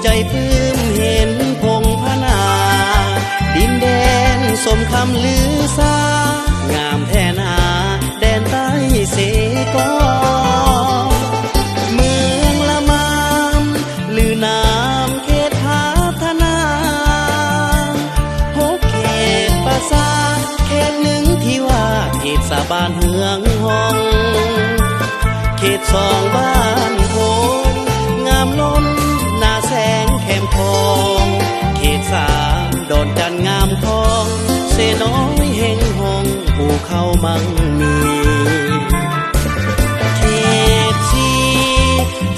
ใจปลื้มเห็นพงพนาดินแดนสมคำลือซางามแท่นาแดนใต้เสกอเมืองละมามลือนามเขตพัฒนาหกเขตประสาทเขตหนึ่งที่ว่าเขตสะบานเฮืองหองเขตสองบ้านโพงามล้นหน้าแสงแคมทองเขตสามดอนจันงามทองเสน้อยเฮงหงภูเขามังมีเขตสี่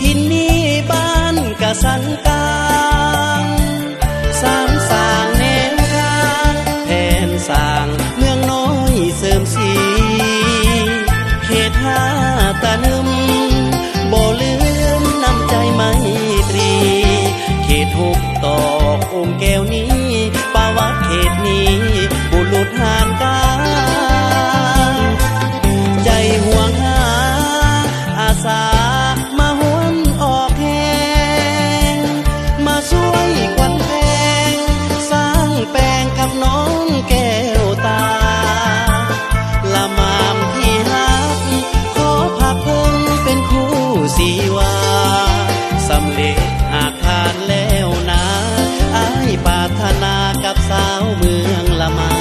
ทินนี้บ้านกะสันกลางสามสร้างแนวทางแผนสร้างเมืองน้อยเสริมสีเขตห้าตะนึมบ่ลืมน้ำใจไมตรีเขตหกตอกองค์แก้วนี้ประวัติเขตนี้บุรุษห่างกายใจห่วงหาอาสามาหวนออกแหงมาช่วยควันแพงสร้างแปลงกับน้องแก้วตาละมามที่ฮักขอพักเพิ่งเป็นคู่สีวาสำเร็จหากทานแล้วนะอ้ายปรารถนากับสาวเมืองละมา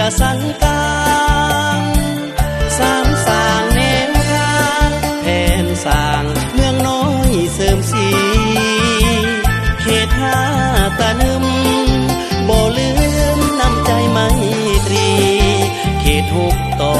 มสังกางสามสร้างแนวทางแผนสร้างเมืองน้อยเสริมสีเขตห้าตะนึมบ่ลืมน้ำใจไมตรีเขตหกต่อ